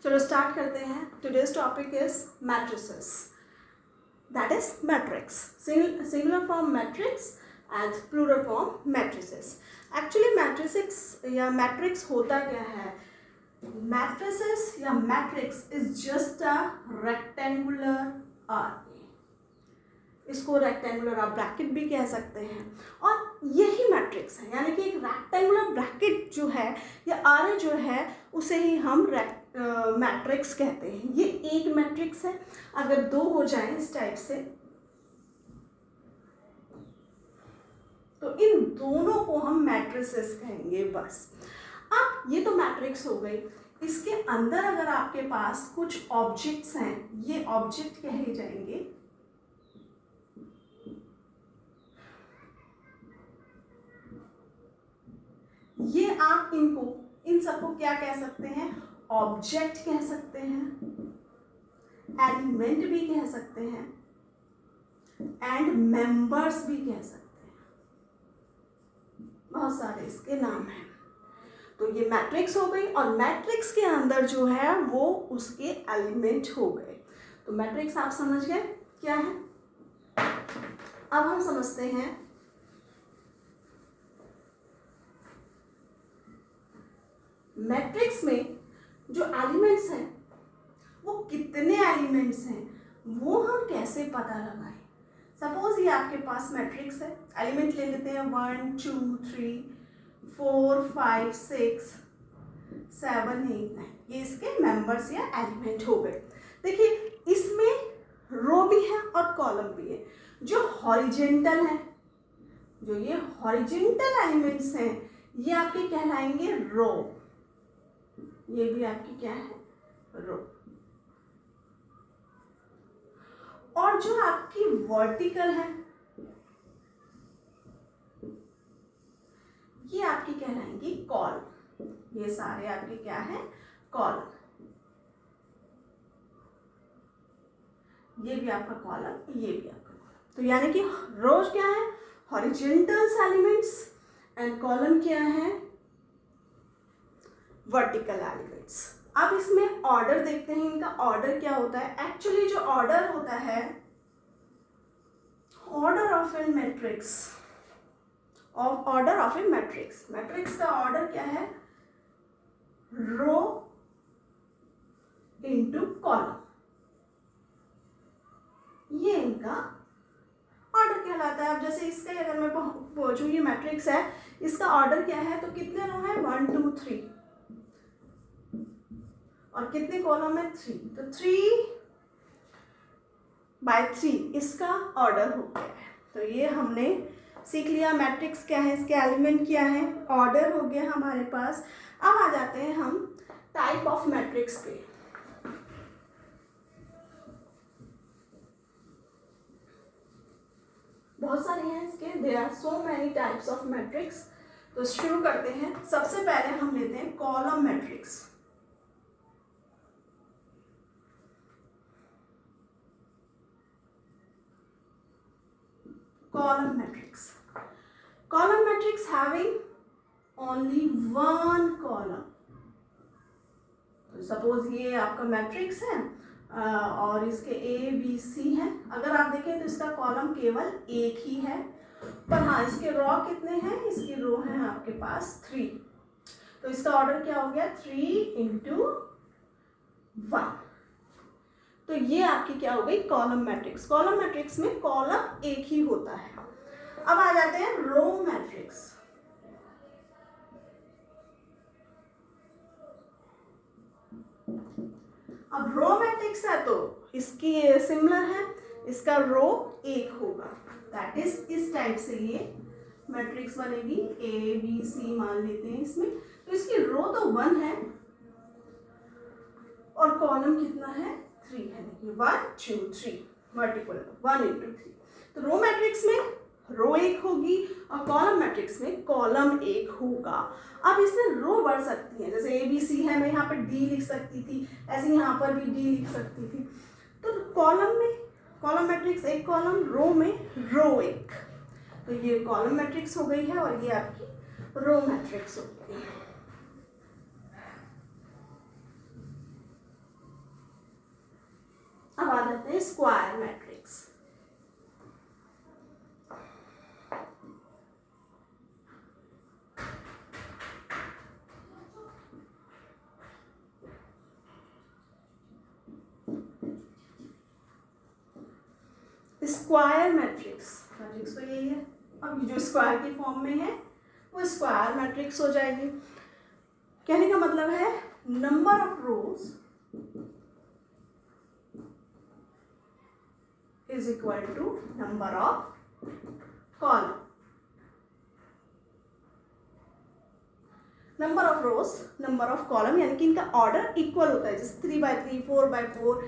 चलो स्टार्ट करते हैं. Today's topic is matrices, that is matrix. Singular form matrix and plural form matrices. Actually matrices या matrix होता क्या है? मैट्रिसेस या matrix is just a rectangular arc. इसको रेक्टेंगुलर आप ब्रैकेट भी कह सकते हैं, और यही मैट्रिक्स है. यानी कि एक रेक्टेंगुलर ब्रैकेट जो है या आरे जो है उसे ही हम मैट्रिक्स कहते हैं. ये एक मैट्रिक्स है. अगर दो हो जाए इस टाइप से तो इन दोनों को हम मैट्रिसेस कहेंगे बस. अब ये तो मैट्रिक्स हो गई. इसके अंदर अगर आपके पास कुछ ऑब्जेक्ट्स हैं, ये ऑब्जेक्ट कहे जाएंगे. ये आप इन सबको क्या कह सकते हैं? ऑब्जेक्ट कह सकते हैं, एलिमेंट भी कह सकते हैं, एंड मेंबर्स भी कह सकते हैं. बहुत सारे इसके नाम हैं. तो ये मैट्रिक्स हो गई, और मैट्रिक्स के अंदर जो है वो उसके एलिमेंट हो गए. तो मैट्रिक्स आप समझ गए क्या है. अब हम समझते हैं मैट्रिक्स में जो एलिमेंट्स हैं वो कितने एलिमेंट्स हैं वो हम कैसे पता लगाएं. सपोज ये आपके पास मैट्रिक्स है, एलिमेंट ले लेते हैं 1 2 3 4 5 6 7 8 9. ये इसके मेंबर्स या एलिमेंट हो गए. देखिए इसमें रो भी है और कॉलम भी है. जो हॉरिजेंटल है, जो ये हॉरिजेंटल एलिमेंट्स हैं, ये आपके कहलाएंगे रो. ये भी आपकी क्या है? रो. और जो आपकी वर्टिकल है ये आपकी कहलाएंगी कॉलम. ये सारे आपके क्या है? कॉलम. ये भी आपका कॉलम, ये भी आपका कॉलम. तो यानी कि रोज क्या है? हॉरिजेंटल एलिमेंट्स, एंड कॉलम क्या है? Vertical elements. अब इसमें ऑर्डर देखते हैं. इनका ऑर्डर क्या होता है? एक्चुअली जो ऑर्डर होता है, order of an matrix, order of a matrix. Matrix का ऑर्डर क्या है? Row into column. ये इनका ऑर्डर कहलाता है. अब जैसे इसका अगर मैं पूछूं, ये मैट्रिक्स है, इसका ऑर्डर क्या है, तो कितने रो है? 1 2 3, और कितने कॉलम है? 3. तो 3/3 इसका ऑर्डर हो गया है. तो ये हमने सीख लिया मैट्रिक्स क्या है, इसके एलिमेंट क्या है, ऑर्डर हो गया हमारे पास. अब आ जाते हैं हम टाइप ऑफ मैट्रिक्स पे. बहुत सारे हैं इसके, there are so many types of matrix. तो शुरू करते हैं. सबसे पहले हम लेते हैं column matrix. Column matrix. Column matrix having only one column. तो सपोज ये आपका मैट्रिक्स है और इसके A B C है. अगर आप देखें तो इसका कॉलम केवल एक ही है, पर हाँ इसके रो कितने हैं? इसके रो हैं आपके पास 3. तो इसका ऑर्डर क्या हो गया? 3 × 1. तो ये आपकी क्या हो गई? Column matrix. कॉलम मैट्रिक्स में कॉलम एक ही होता है. अब आ जाते हैं रो मैट्रिक्स. अब रो मैट्रिक्स है तो इसकी सिमिलर है, इसका रो एक होगा. दैट इज इस टाइप से ये मैट्रिक्स बनेगी. A B C मान लेते हैं इसमें. तो इसकी रो तो 1 है और कॉलम कितना है? 3 है. देखिए 1 2 3 वर्टिकल 1 × 3. तो रो मैट्रिक्स में रो एक होगी और कॉलम मैट्रिक्स में कॉलम एक होगा. अब इसमें रो बढ़ सकती है. जैसे A B C है, मैं यहाँ पर D लिख सकती थी, ऐसे यहाँ पर भी D लिख सकती थी. तो कॉलम में कॉलम मैट्रिक्स एक कॉलम, रो में रो एक. तो ये कॉलम मैट्रिक्स हो गई है और ये आपकी रो मैट्रिक्स हो गई है. हैं स्क्वायर मैट्रिक्स। स्क्वायर मैट्रिक्स तो यही है। अब जो स्क्वायर की फॉर्म में है वो स्क्वायर मैट्रिक्स हो जाएगी। कहने का मतलब है number of rows is equal to number of column. Number of rows number of column, यानी कि इनका ऑर्डर इक्वल होता है, जैसे 3x3, 4x4,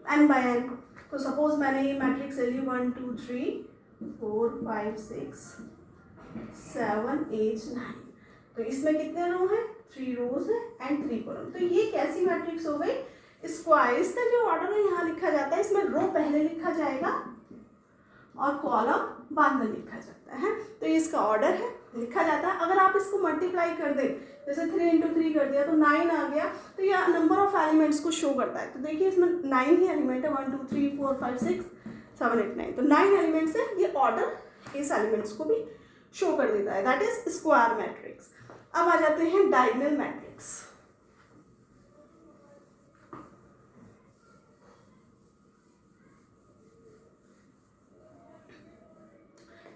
n/n। तो सपोज मैंने ये मैट्रिक्स ले ली 1 2 3 4 5 6 7 8 9, तो इसमें कितने रो हैं? 3 रोज है एंड 3 कॉलम। तो ये कैसी मैट्रिक्स हो गई? स्क्वायर। इसका जो ऑर्डर है यहाँ लिखा जाता है, इसमें रो पहले लिखा जाएगा और कॉलम बाद में लिखा जाता है। तो ये इसका ऑर्डर है, लिखा जाता है। अगर आप इसको मल्टीप्लाई कर दें, जैसे 3 × 3 कर दिया तो 9 आ गया, तो यह नंबर ऑफ एलिमेंट्स को शो करता है। तो देखिए इसमें 9 ही एलिमेंट है, 1 2 3 4 5 6 7 8 9, तो 9 एलिमेंट्स है। ये ऑर्डर इस एलिमेंट्स को भी शो कर देता है, दैट इज स्क्वायर मैट्रिक्स। अब आ जाते हैं डायगोनल मैट्रिक्स।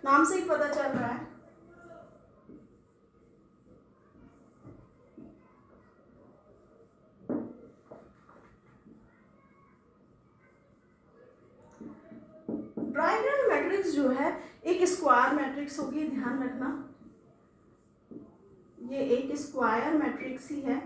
नाम से ही पता चल रहा है डायगोनल मैट्रिक्स जो है एक स्क्वायर मैट्रिक्स होगी, ध्यान रखना ये एक स्क्वायर मैट्रिक्स ही है।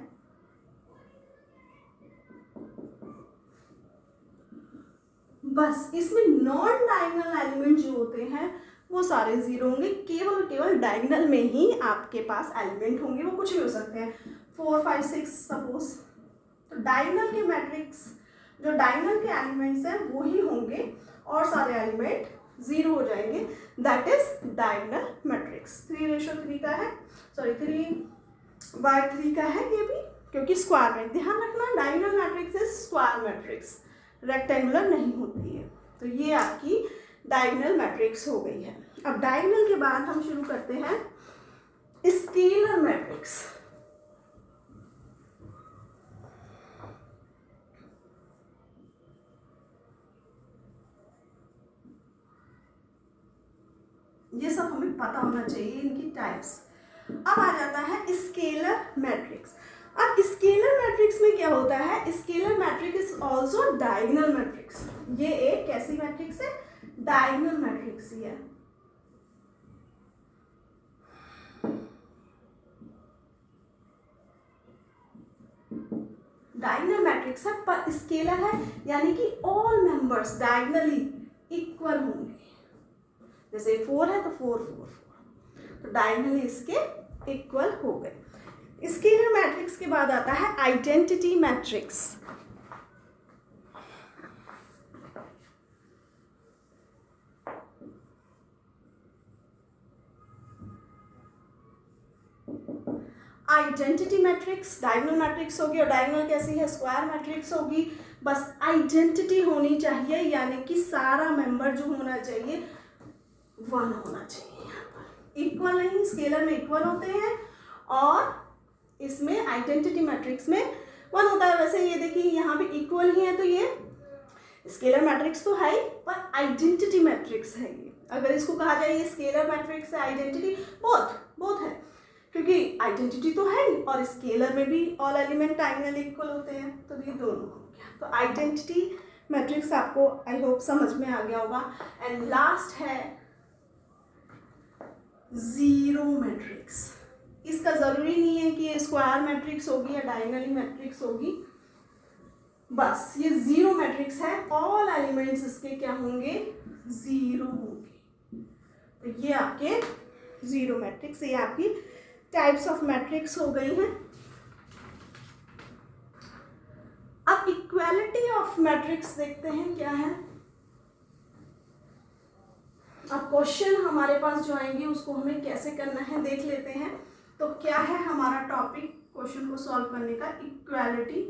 बस इसमें नॉन डायगोनल एलिमेंट जो होते हैं वो सारे जीरो होंगे, केवल डायगोनल में ही आपके पास एलिमेंट होंगे, वो कुछ भी हो सकते हैं 4 5 6 सपोज। तो डायगोनल के मैट्रिक्स, जो डायगोनल के एलिमेंट्स हैं वो ही होंगे और सारे एलिमेंट जीरो हो जाएंगे, दैट इज डायगोनल मैट्रिक्स। 3:3 का है, सॉरी 3/3 का है ये भी, क्योंकि स्क्वायर में ध्यान रखना diagonal matrix is square matrix, rectangular नहीं होती है। तो ये आपकी डायगोनल मैट्रिक्स हो गई है। अब डायगोनल के बाद हम शुरू करते हैं स्केलर मैट्रिक्स। ये सब हमें पता होना चाहिए, इनकी टाइप्स। अब आ जाता है स्केलर मैट्रिक्स। अब स्केलर मैट्रिक्स में क्या होता है? Scalar matrix is also diagonal matrix. ये एक कैसी मैट्रिक्स है? डायगोनल मैट्रिक्स ही है। डायगोनल मैट्रिक्स है पर स्केलर है, यानी कि ऑल मेंबर्स डायगोनली इक्वल होंगे। जैसे 4 है तो 4 4 4, तो डायगोनली इसके इक्वल हो गए। स्केलर मैट्रिक्स के बाद आता है identity matrix. Identity matrix diagonal matrix होगी, और डायगोनल कैसी है? स्क्वायर मैट्रिक्स होगी। बस आइडेंटिटी होनी चाहिए, यानी कि सारा मेंबर जो होना चाहिए 1 होना चाहिए। यहाँ पर इक्वल नहीं, स्केलर में इक्वल होते हैं और इसमें आइडेंटिटी मैट्रिक्स में 1 होता है। वैसे ये देखिए यहाँ भी इक्वल ही है, तो ये स्केलर मैट्रिक्स तो है ही, पर आइडेंटिटी मैट्रिक्स है ये। अगर इसको कहा जाए ये स्केलर मैट्रिक्स है, आइडेंटिटी बोथ है, क्योंकि आइडेंटिटी तो है ही और स्केलर में भी ऑल एलिमेंट डायगोनली इक्वल होते हैं, तो ये दोनों हो गया। तो आइडेंटिटी मैट्रिक्स आपको आई होप समझ में आ गया होगा। एंड लास्ट है जीरो मैट्रिक्स। इसका ज़रूरी नहीं है कि ये स्क्वायर मैट्रिक्स होगी या डायगोनली मैट्रिक्स होगी, बस ये जीरो मैट्रिक्स है, ऑल एलिमेंट्स इसके क्या होंगे? जीरो होंगे। तो ये आपके जीरो मैट्रिक्स, ये आपकी टाइप्स ऑफ मैट्रिक्स हो गई हैं। अब इक्वालिटी ऑफ मैट्रिक्स देखते हैं क्या है। अब क्वेश्चन हमारे पास जो आएंगे उसको हमें कैसे करना है देख लेते हैं। तो क्या है हमारा टॉपिक क्वेश्चन को सॉल्व करने का? इक्वालिटी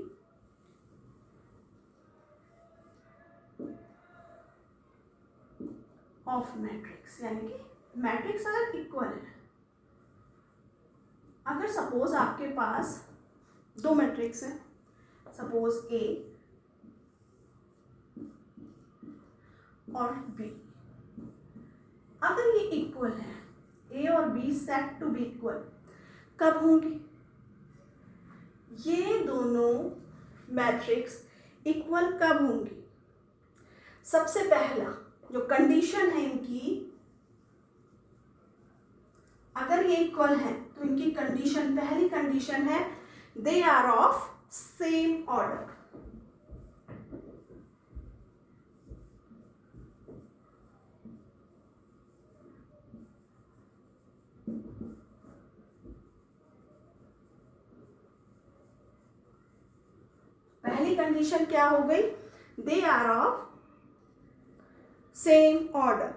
ऑफ मैट्रिक्स, यानी कि मैट्रिक्स अगर इक्वल है, अगर सपोज आपके पास दो मैट्रिक्स हैं, सपोज ए और बी, अगर ये इक्वल है, ए और B set to be equal, कब होंगे? ये दोनों मैट्रिक्स इक्वल कब होंगी? सबसे पहला जो कंडीशन है इनकी, अगर ये इक्वल है तो इनकी कंडीशन, पहली कंडीशन है they are of same order. पहली कंडीशन क्या हो गई? They are of same order.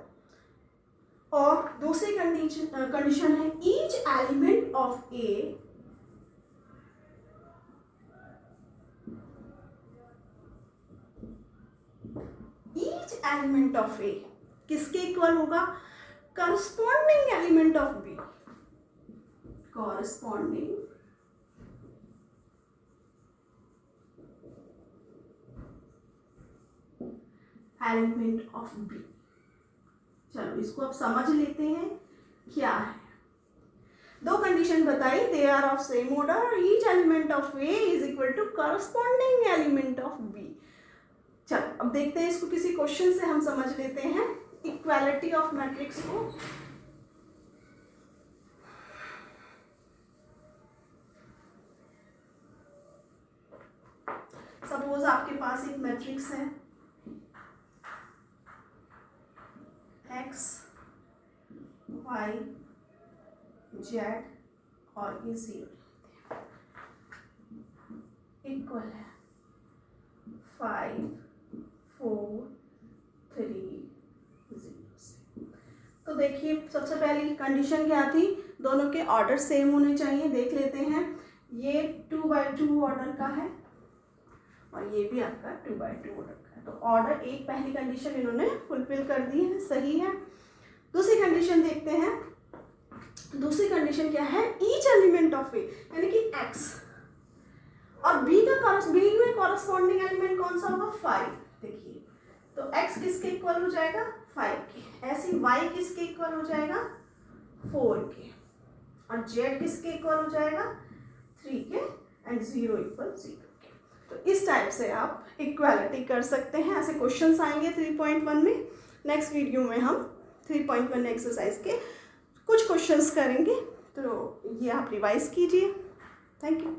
और दूसरी कंडीशन है ईच एलिमेंट ऑफ ए किसके इक्वल होगा? Corresponding element of B, corresponding element of B. चलो इसको अब समझ लेते हैं क्या है। दो कंडीशन बताई, they are of same order और each element of A is equal to corresponding element of B. चलो अब देखते हैं इसको, किसी क्वेश्चन से हम समझ लेते हैं इक्वालिटी ऑफ मैट्रिक्स को। सपोज आपके पास एक मैट्रिक्स है x, y, z और ये 0 इक्वल है 5, 4, 3, 0 से। तो देखिए सबसे पहली कंडीशन क्या थी? दोनों के ऑर्डर सेम होने चाहिए। देख लेते हैं, ये 2/2 ऑर्डर का है और ये भी आपका 2/2 ऑर्डर का है। तो ऑर्डर एक, पहली कंडीशन इन्होंने फुलफिल कर दी है, सही है। दूसरी कंडीशन देखते हैं। दूसरी कंडीशन क्या है? ईच एलिमेंट ऑफ ए, यानी कि x और b में कॉरस्पॉन्डिंग एलिमेंट कौन सा होगा? 5। देखिए तो x किसके इक्वल हो जाएगा? 5 के। ऐसे y किसके इक्वल हो जाएगा? 4 के। और z किसके इक्वल हो जाएगा? 3 के। एंड 0 इक्वल 0 के। तो इस टाइप से आप इक्वालिटी कर सकते हैं। ऐसे क्वेश्चंस आएंगे 3.1 में। नेक्स्ट वीडियो में हम 3.1 एक्सरसाइज के कुछ क्वेश्चंस करेंगे, तो ये आप रिवाइज कीजिए। Thank you.